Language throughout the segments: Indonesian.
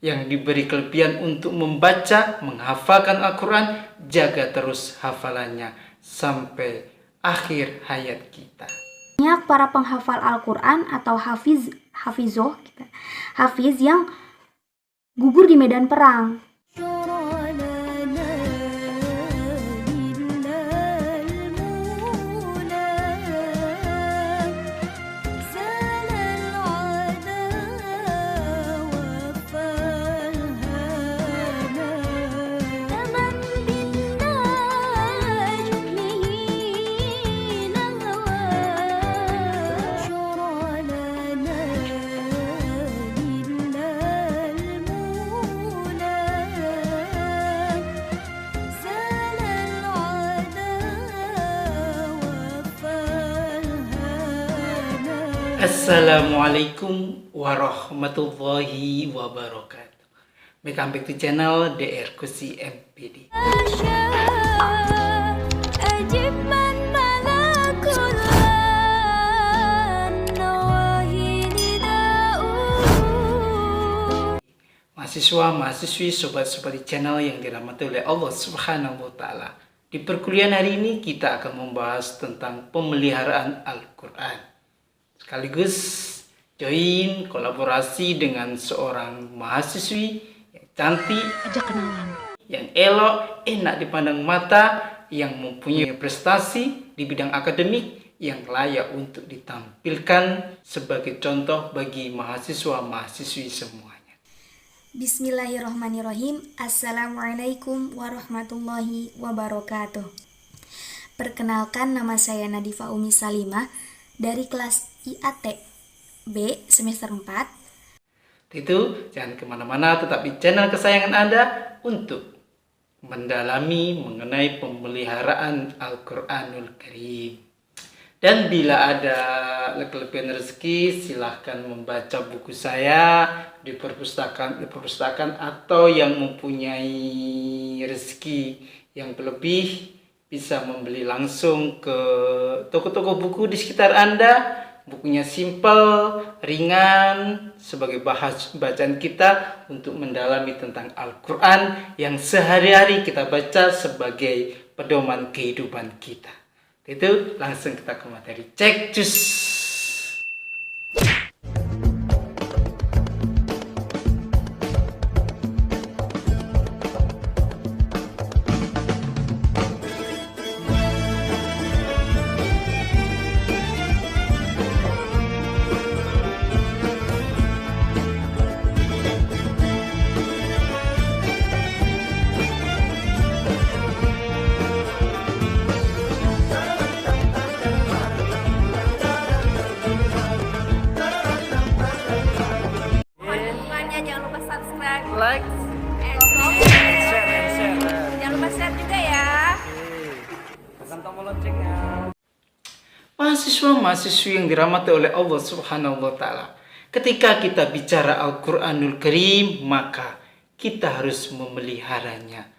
yang diberi kelebihan untuk membaca, menghafalkan Al-Quran, jaga terus hafalannya sampai akhir hayat kita. Banyak para penghafal Al-Quran atau hafiz yang gugur di medan perang. Assalamualaikum warahmatullahi wabarakatuh. Welcome back to channel DR Kusi MPD. Mahasiswa, mahasiswi, sobat-sobat di channel yang dirahmati oleh Allah Subhanahu wa Ta'ala. Di perkuliahan hari ini kita akan membahas tentang pemeliharaan Al-Quran. Sekaligus join kolaborasi dengan seorang mahasiswi yang cantik, yang elok, enak dipandang mata, yang mempunyai prestasi di bidang akademik yang layak untuk ditampilkan sebagai contoh bagi mahasiswa-mahasiswi semuanya. Bismillahirrahmanirrahim. Assalamualaikum warahmatullahi wabarakatuh. Perkenalkan, nama saya Nadifa Umi Salimah dari kelas IAT B semester 4. Itu jangan kemana-mana, tetap di channel kesayangan Anda untuk mendalami mengenai pemeliharaan Al-Quranul Karim. Dan bila ada kelebihan rezeki, silahkan membaca buku saya di perpustakaan atau yang mempunyai rezeki yang berlebih bisa membeli langsung ke toko-toko buku di sekitar Anda. Bukunya simple, ringan, sebagai bacaan kita untuk mendalami tentang Al-Quran yang sehari-hari kita baca sebagai pedoman kehidupan kita. Itu langsung kita ke materi. Cek cus! Like, share. Jangan lupa share juga ya. Tekan tombol loncengnya. Mahasiswa-mahasiswi yang dirahmati oleh Allah Subhanahu wa Ta'ala, ketika kita bicara Al-Quranul Karim, maka kita harus memeliharanya.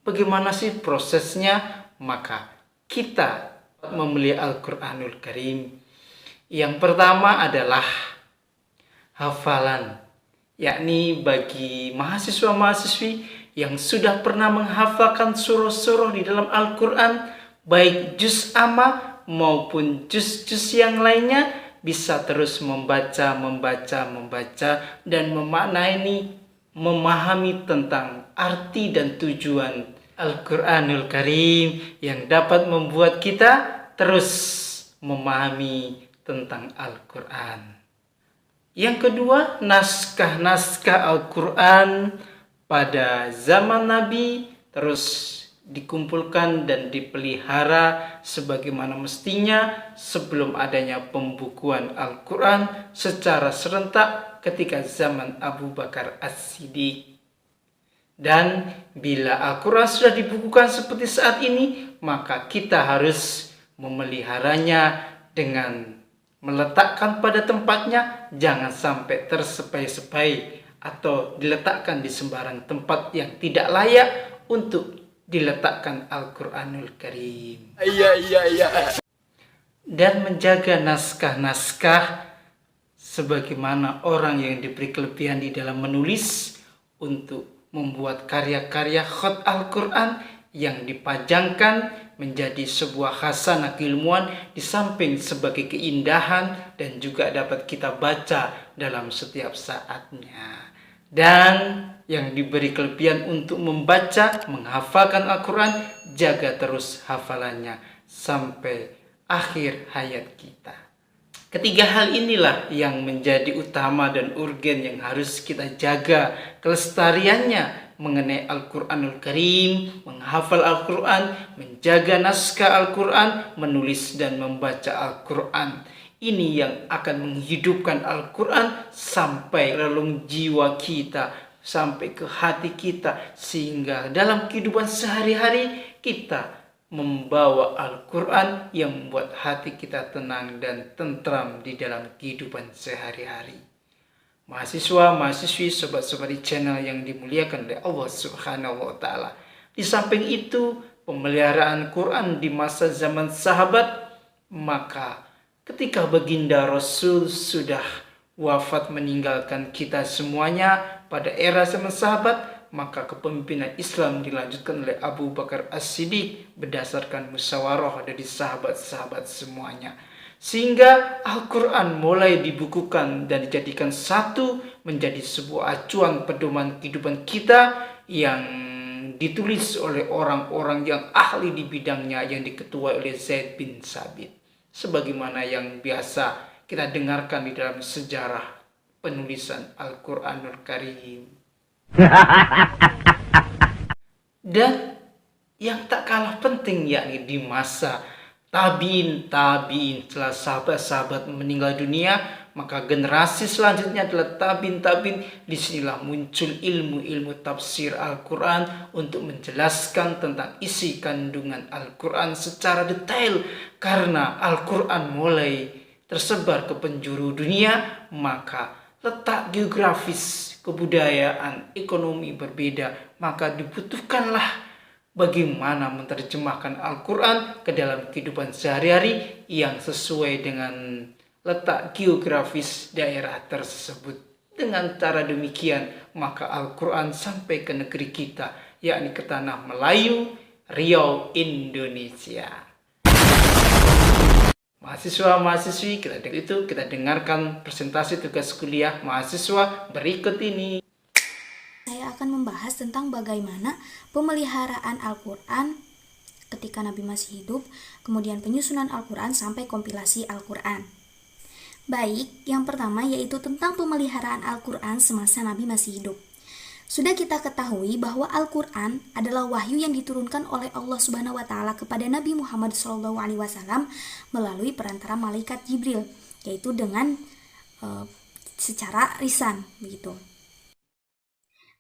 Bagaimana sih prosesnya? Maka kita memelihara Al-Quranul Karim. Yang pertama adalah hafalan, yakni bagi mahasiswa-mahasiswi yang sudah pernah menghafalkan surah-surah di dalam Al-Quran, baik juz amma maupun juz-juz yang lainnya, bisa terus membaca dan memahami tentang arti dan tujuan Al-Quranul Karim yang dapat membuat kita terus memahami tentang Al-Quran. Yang kedua, naskah-naskah Al-Quran pada zaman Nabi terus dikumpulkan dan dipelihara sebagaimana mestinya sebelum adanya pembukuan Al-Quran secara serentak ketika zaman Abu Bakar As-Siddiq. Dan bila Al-Quran sudah dibukukan seperti saat ini, maka kita harus memeliharanya dengan meletakkan pada tempatnya, jangan sampai tersepai-sepai atau diletakkan di sembarang tempat yang tidak layak untuk diletakkan Al-Quranul Karim. Iya. Dan menjaga naskah-naskah sebagaimana orang yang diberi kelebihan di dalam menulis untuk membuat karya-karya khat Al-Quran yang dipajangkan menjadi sebuah khasanah keilmuan di samping sebagai keindahan dan juga dapat kita baca dalam setiap saatnya. Dan yang diberi kelebihan untuk membaca, menghafalkan Al-Quran, jaga terus hafalannya sampai akhir hayat kita. Ketiga hal inilah yang menjadi utama dan urgen yang harus kita jaga kelestariannya mengenai Al-Quranul Karim, menghafal Al-Quran, menjaga naskah Al-Quran, menulis dan membaca Al-Quran. Ini yang akan menghidupkan Al-Quran sampai relung jiwa kita, sampai ke hati kita, sehingga dalam kehidupan sehari-hari kita membawa Al-Quran yang membuat hati kita tenang dan tentram di dalam kehidupan sehari-hari. Mahasiswa, mahasiswi, sobat-sobat di channel yang dimuliakan oleh Allah Subhanahu wa Ta'ala. Di samping itu, pemeliharaan Quran di masa zaman sahabat, maka ketika baginda Rasul sudah wafat meninggalkan kita semuanya pada era zaman sahabat, maka kepemimpinan Islam dilanjutkan oleh Abu Bakar As-Siddiq berdasarkan musyawarah dari sahabat-sahabat semuanya. Sehingga Al-Quran mulai dibukukan dan dijadikan satu menjadi sebuah acuan pedoman kehidupan kita yang ditulis oleh orang-orang yang ahli di bidangnya yang diketuai oleh Zaid bin Sabit. Sebagaimana yang biasa kita dengarkan di dalam sejarah penulisan Al-Quranul Karim. Dan yang tak kalah penting yakni di masa tabiin setelah sahabat-sahabat meninggal dunia, maka generasi selanjutnya adalah tabiin. Disinilah muncul ilmu tafsir Al-Quran untuk menjelaskan tentang isi kandungan Al-Quran secara detail. Karena Al-Quran mulai tersebar ke penjuru dunia, maka letak geografis, kebudayaan, ekonomi berbeda, maka dibutuhkanlah bagaimana menerjemahkan Al-Quran ke dalam kehidupan sehari-hari yang sesuai dengan letak geografis daerah tersebut. Dengan cara demikian, maka Al-Quran sampai ke negeri kita, yakni ke tanah Melayu, Riau, Indonesia. Mahasiswa-mahasiswi, kita dengarkan presentasi tugas kuliah mahasiswa berikut ini. Saya akan membahas tentang bagaimana pemeliharaan Al-Quran ketika Nabi masih hidup, kemudian penyusunan Al-Quran sampai kompilasi Al-Quran. Baik, yang pertama yaitu tentang pemeliharaan Al-Quran semasa Nabi masih hidup. Sudah kita ketahui bahwa Al-Quran adalah wahyu yang diturunkan oleh Allah Subhanahu wa Ta'ala kepada Nabi Muhammad SAW melalui perantara malaikat Jibril, yaitu dengan secara lisan begitu.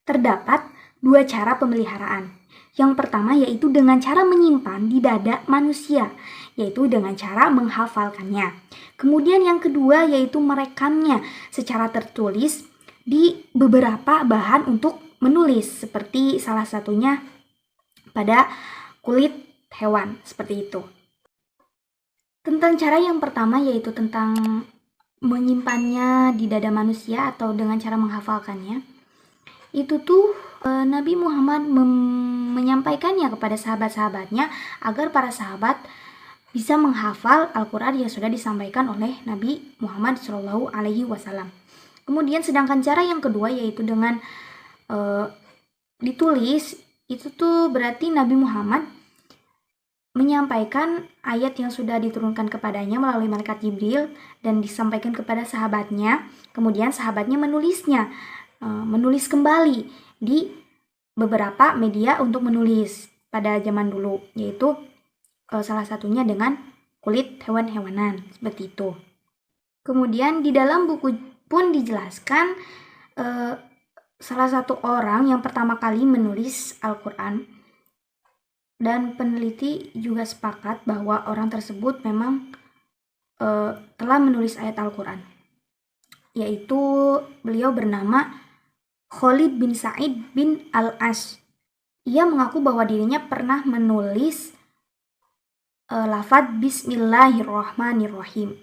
Terdapat dua cara pemeliharaan. Yang pertama yaitu dengan cara menyimpan di dada manusia, yaitu dengan cara menghafalkannya. Kemudian yang kedua yaitu merekamnya secara tertulis di beberapa bahan untuk menulis, seperti salah satunya pada kulit hewan, seperti itu. Tentang cara yang pertama yaitu tentang menyimpannya di dada manusia atau dengan cara menghafalkannya. Itu tuh Nabi Muhammad menyampaikannya kepada sahabat-sahabatnya agar para sahabat bisa menghafal Al-Quran yang sudah disampaikan oleh Nabi Muhammad SAW. Kemudian sedangkan cara yang kedua yaitu dengan ditulis, itu tuh berarti Nabi Muhammad menyampaikan ayat yang sudah diturunkan kepadanya melalui malaikat Jibril dan disampaikan kepada sahabatnya. Kemudian sahabatnya menulis kembali di beberapa media untuk menulis pada zaman dulu, yaitu salah satunya dengan kulit hewan-hewanan, seperti itu. Kemudian di dalam buku pun dijelaskan salah satu orang yang pertama kali menulis Al-Quran, dan peneliti juga sepakat bahwa orang tersebut memang telah menulis ayat Al-Quran, yaitu beliau bernama Khalid bin Sa'id bin Al-As. Ia mengaku bahwa dirinya pernah menulis lafaz Bismillahirrahmanirrahim.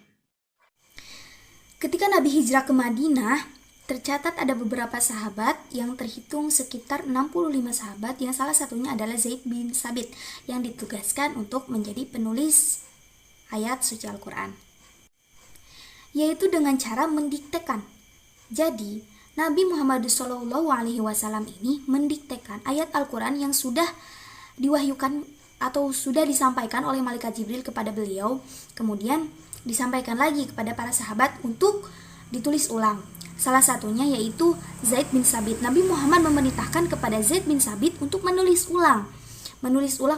Ketika Nabi hijrah ke Madinah, tercatat ada beberapa sahabat yang terhitung sekitar 65 sahabat yang salah satunya adalah Zaid bin Sabit yang ditugaskan untuk menjadi penulis ayat suci Al-Quran, yaitu dengan cara mendiktekan. Jadi Nabi Muhammad SAW ini mendiktekan ayat Al-Quran yang sudah diwahyukan atau sudah disampaikan oleh malaikat Jibril kepada beliau, kemudian disampaikan lagi kepada para sahabat untuk ditulis ulang. Salah satunya yaitu Zaid bin Sabit. Nabi Muhammad memerintahkan kepada Zaid bin Sabit untuk menulis ulang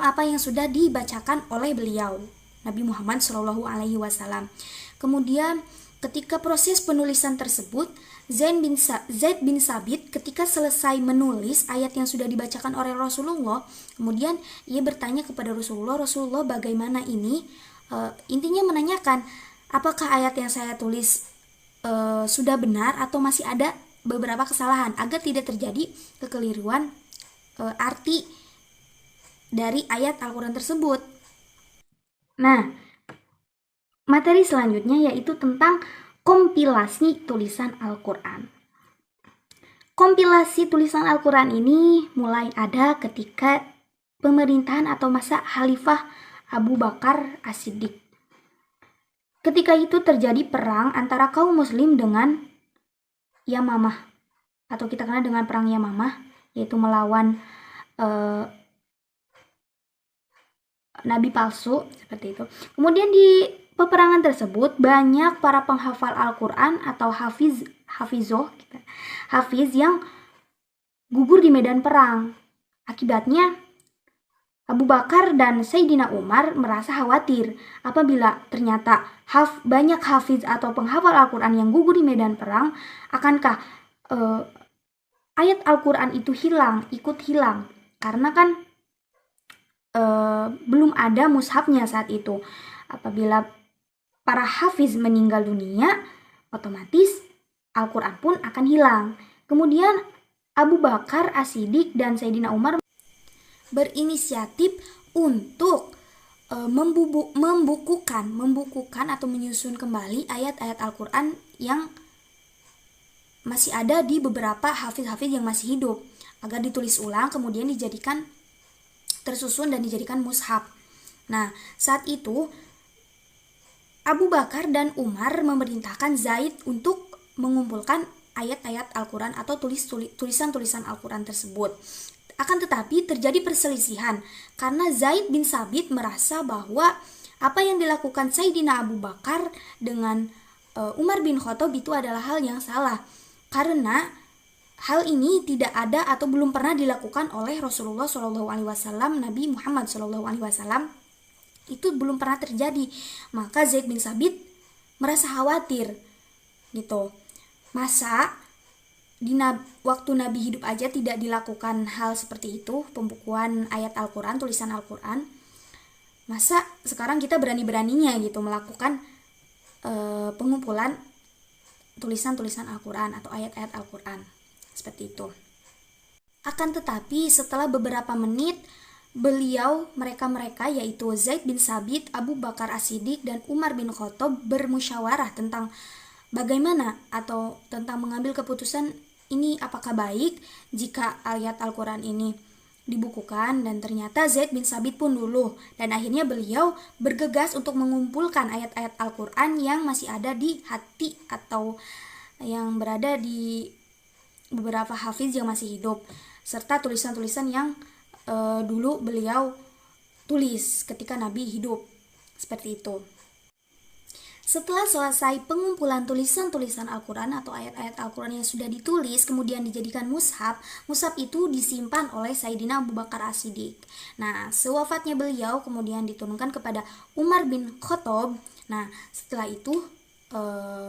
apa yang sudah dibacakan oleh beliau, Nabi Muhammad SAW. Kemudian ketika proses penulisan tersebut, Zaid bin Sabit ketika selesai menulis ayat yang sudah dibacakan oleh Rasulullah, kemudian ia bertanya kepada Rasulullah, bagaimana ini? Intinya menanyakan, apakah ayat yang saya tulis sudah benar atau masih ada beberapa kesalahan, agar tidak terjadi kekeliruan arti dari ayat Al-Quran tersebut. Nah, materi selanjutnya yaitu tentang kompilasi tulisan Al-Quran. Kompilasi tulisan Al-Quran ini mulai ada ketika pemerintahan atau masa Khalifah Abu Bakar As-Siddiq. Ketika itu terjadi perang antara kaum muslim dengan Yamamah, atau kita kenal dengan perang Yamamah, yaitu melawan nabi palsu, seperti itu. Kemudian di peperangan tersebut banyak para penghafal Al-Quran atau hafiz yang gugur di medan perang. Akibatnya Abu Bakar dan Sayyidina Umar merasa khawatir apabila ternyata banyak hafiz atau penghafal Al-Quran yang gugur di medan perang, akankah ayat Al-Quran itu ikut hilang? Karena kan belum ada mushafnya saat itu. Apabila para hafiz meninggal dunia, otomatis Al-Quran pun akan hilang. Kemudian Abu Bakar As-Siddiq dan Sayyidina Umar berinisiatif untuk membukukan atau menyusun kembali ayat-ayat Al-Quran yang masih ada di beberapa hafiz-hafiz yang masih hidup, agar ditulis ulang kemudian dijadikan tersusun dan dijadikan mushaf. Nah, saat itu Abu Bakar dan Umar memerintahkan Zaid untuk mengumpulkan ayat-ayat Al-Quran atau tulisan-tulisan Al-Quran tersebut. Akan tetapi terjadi perselisihan karena Zaid bin Sabit merasa bahwa apa yang dilakukan Sayyidina Abu Bakar dengan Umar bin Khattab itu adalah hal yang salah, karena hal ini tidak ada atau belum pernah dilakukan oleh Rasulullah SAW, Nabi Muhammad SAW, itu belum pernah terjadi. Maka Zaid bin Sabit merasa khawatir gitu. Masa waktu Nabi hidup aja tidak dilakukan hal seperti itu, pembukuan ayat Al-Quran, tulisan Al-Quran, masa sekarang kita berani-beraninya gitu melakukan pengumpulan tulisan-tulisan Al-Quran atau ayat-ayat Al-Quran seperti itu. Akan tetapi setelah beberapa menit, mereka yaitu Zaid bin Sabit, Abu Bakar As-Siddiq, dan Umar bin Khattab bermusyawarah tentang bagaimana atau tentang mengambil keputusan ini apakah baik jika ayat Al-Quran ini dibukukan. Dan ternyata Zaid bin Sabit pun luluh, dan akhirnya beliau bergegas untuk mengumpulkan ayat-ayat Al-Quran yang masih ada di hati atau yang berada di beberapa hafiz yang masih hidup, serta tulisan-tulisan yang dulu beliau tulis ketika Nabi hidup, seperti itu. Setelah selesai pengumpulan tulisan-tulisan Al-Quran atau ayat-ayat Al-Quran yang sudah ditulis kemudian dijadikan mushaf itu disimpan oleh Sayyidina Abu Bakar As-Siddiq. Nah, sewafatnya beliau kemudian diturunkan kepada Umar bin Khattab. Nah, setelah itu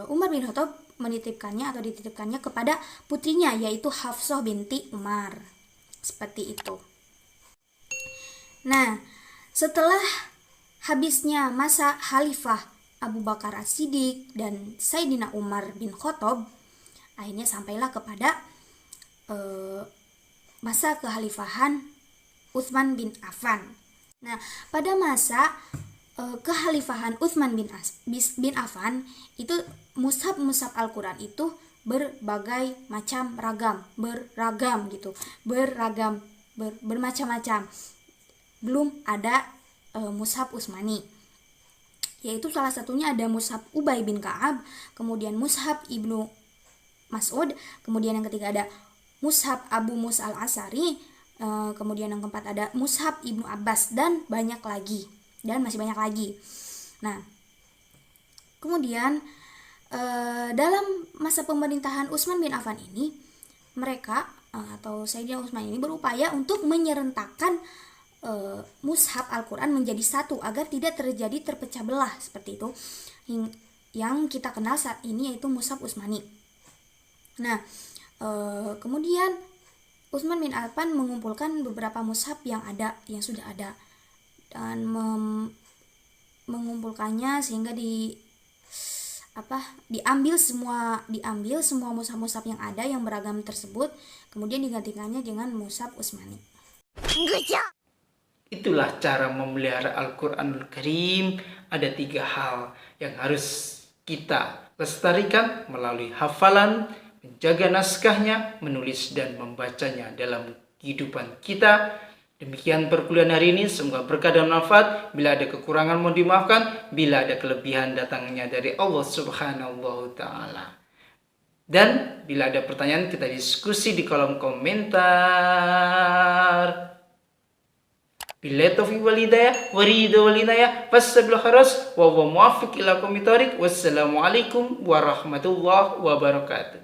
Umar bin Khattab dititipkannya kepada putrinya yaitu Hafsah binti Umar. Seperti itu. Nah, setelah habisnya masa Khalifah Abu Bakar As-Siddiq dan Sayyidina Umar bin Khattab, akhirnya sampailah kepada masa kekhalifahan Utsman bin Affan. Nah, pada masa kekhalifahan Utsman bin Affan itu mushaf Al-Quran itu berbagai macam beragam gitu, beragam, bermacam-macam. Belum ada mushaf Utsmani, yaitu salah satunya ada mushaf Ubay bin Ka'ab, kemudian mushaf Ibnu Mas'ud, kemudian yang ketiga ada mushaf Abu Musa al-Asy'ari, kemudian yang keempat ada mushaf Ibnu Abbas, dan banyak lagi, dan masih banyak lagi. Nah, kemudian dalam masa pemerintahan Utsman bin Affan ini, mereka atau Sayyidina Utsman ini berupaya untuk menyerentakkan mushaf Al-Quran menjadi satu agar tidak terjadi terpecah belah seperti itu yang kita kenal saat ini, yaitu mushaf Utsmani. Nah, kemudian Utsman bin Affan mengumpulkan beberapa mushaf yang sudah ada dan mengumpulkannya sehingga diambil semua mushaf-mushaf yang ada yang beragam tersebut, kemudian digantikannya dengan mushaf Utsmani. Itulah cara memelihara Al-Quranul Karim. Ada 3 hal yang harus kita lestarikan melalui hafalan, menjaga naskahnya, menulis dan membacanya dalam kehidupan kita. Demikian perkuliahan hari ini, semoga berkah dan manfaat. Bila ada kekurangan mohon dimaafkan, bila ada kelebihan datangnya dari Allah Subhanahu wa Ta'ala. Dan bila ada pertanyaan, kita diskusi di kolom komentar. Billahi taufiq wal hidayah, waridha wal inayah, fassabil kharas, wa huwa muwaffiq ila aqwamit thoriq. Wassalamualaikum warahmatullahi wabarakatuh.